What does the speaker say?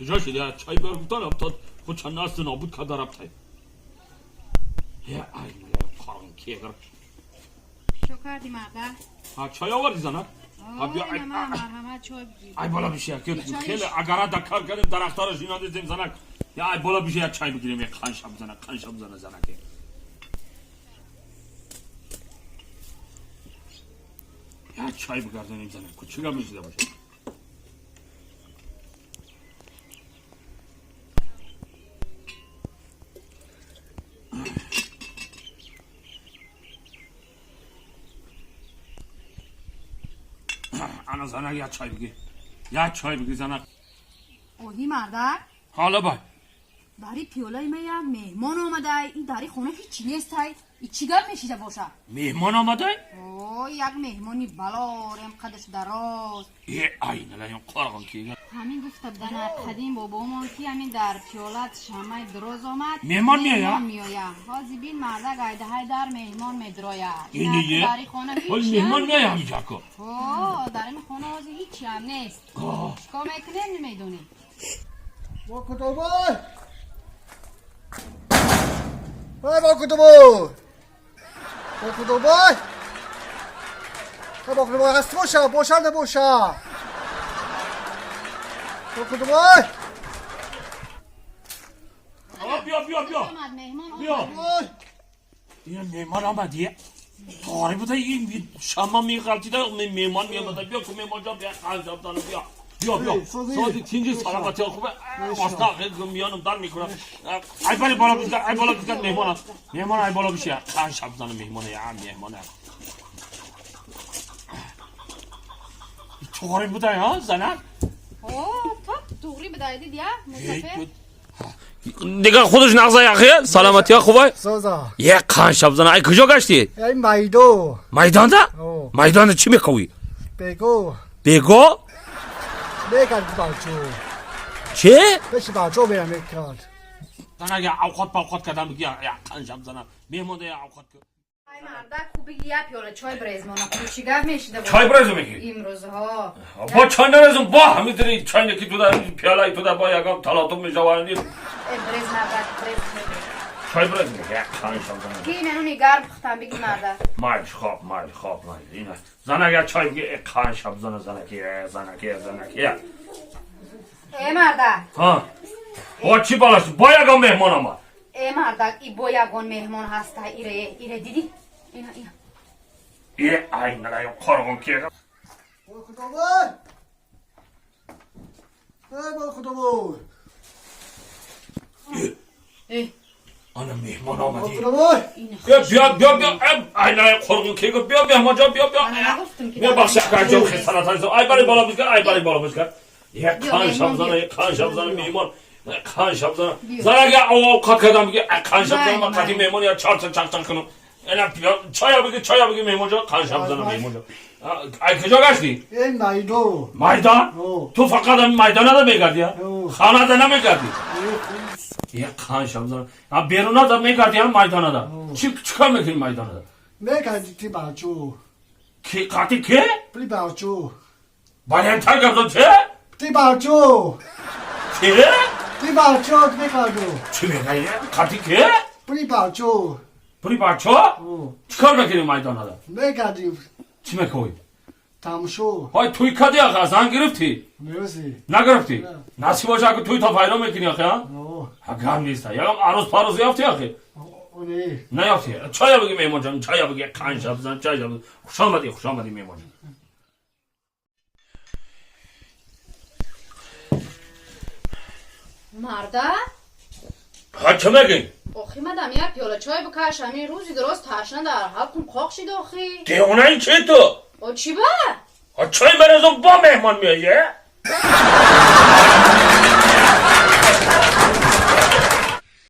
کجا شده چای بیار گفتن تا خود چند نست نابود که دارم تای ای خانم که اگر چو کردی مرده؟ چای آوردی زنه؟ آه نما مرحمت چای بگیر ای بالا بیشه که خیلی اگر دکار کردیم درختار رو جینا دیدیم زنک یا ای بالا بیشه یک چای بگیریم یک خانشم زنه زنک یک چای بگردنیم زنک کچگاه میشیده باشه انا زنک یک چای بگیر زنک اوهی مرده؟ حالا بای داری پیولای میم مهمان آمده این داری خونه هیچی نیست های این چیگر میشیده باشه مهمان آمده؟ اوه یک مهمانی بلارم قدش دراز ای نلایم قرغم که همین گفته بدن قدیم بابامون که همین در پیولت شمه دراز آمد مهمان میایا؟ میایا حاضی بین مرده گایده های در مهمان میدرایا اینیه؟ داری خونه هیچی مهمان میایا همینجا که اوه در این خونه حاضی هیچی هم نیست شکا میکنه نمیدونی با کتابای با کتابای با کتابای هست باشه نباشه با کتابای بیا این مهمان آمدیه تاری بوده این شما میغلطیده مهمان میامده بیا که مهمان جا بیا خانجاب دانه بیا سازی تینجی سلامتی خوبه واسطه خیلی میانم در میکنم ای باری بالا بزن مهمان ای بالا بشه خان شب زنه مهمانه تاری بوده ها زنه اوه تو دوغری بدایدی دیا مصطفی دیگه خودش نغزه یخیه سلامتی ها خوبه سازا یک خان شب زنه ای کجا گشتی این میدان ده میدان چی میخوی بگو میکرد باچو چی؟ بشه باچو بیرم میکرد دن اگه اوقات کردم بگی یا خانشم زنم میمونده یا اوقات کرد ای مرده خوبی یه پیاله چای برزمانه خوبی چیگر میشیده چای برزم میگی؟ امروز ها با چای نرزم با همین داری چای نکی تو در پیاله تو در با یکم تلاطم میشوانی برز مرده چای برزم میگی خانشم زنم کی منو نگر بختم بگی مرده مال خواب اینه زن اگه چای بگی خانشم زنکی ای مرده ها با چی بالاش با یکم مهمان آمد ای مرده ای با یگان مهمان هسته ایره دیدی اینا ای نلایم قرغم که با کتابای با کتابای آنه مهمان آمدی کتابای بیا ای نلایم قرغم که بیا مهمان جا بیا بیا بخشه که انجام خیستانت هایزم ای باری بالا بزگر یک خانشم زنه مهمان خانشم زنه اگه اوقات کردم بگی خانشم زنه من قدیم مهمان یا چار کنم چای بگی مهمان جا خانشم زنه مهمان جا ای کجا گشتی؟ این میدان؟ تو فقط میدان ها میگردی خانه ده نمیگردی یک خانشم زنه بیرون ها ده میگردی هم میدان ها ده چی کار میکنی میدان ها ده؟ میکردی تی باچو قاطی که؟ پلی باچو باید تا گردن چه؟ تی باچو چه؟ تی باچو میکردو چی میگه؟ قاطی که؟ پلی باچو پری بچه چی کار میکنی میدان ها ده؟ میکردی چی میکنی؟ تمشو های توی کدی آخه زن گرفتی؟ میرسی نگرفتی؟ نسی باشه که توی تا پیدا میکنی آخه ها؟ اوه هم نیست یکم عروس پاروز یافتی آخه؟ اونی نیافتی چای بگی میمان جان چای بگی خانش بزن چای بگی خوش آمدی میمان جان مرده ها چه میگی؟ آخی مدام یک پیاله چای بکش همین روزی درست تشنه در حلقم قاق شید آخی دیونه این چی تو؟ او چی با؟ چای برزم با مهمان میایه؟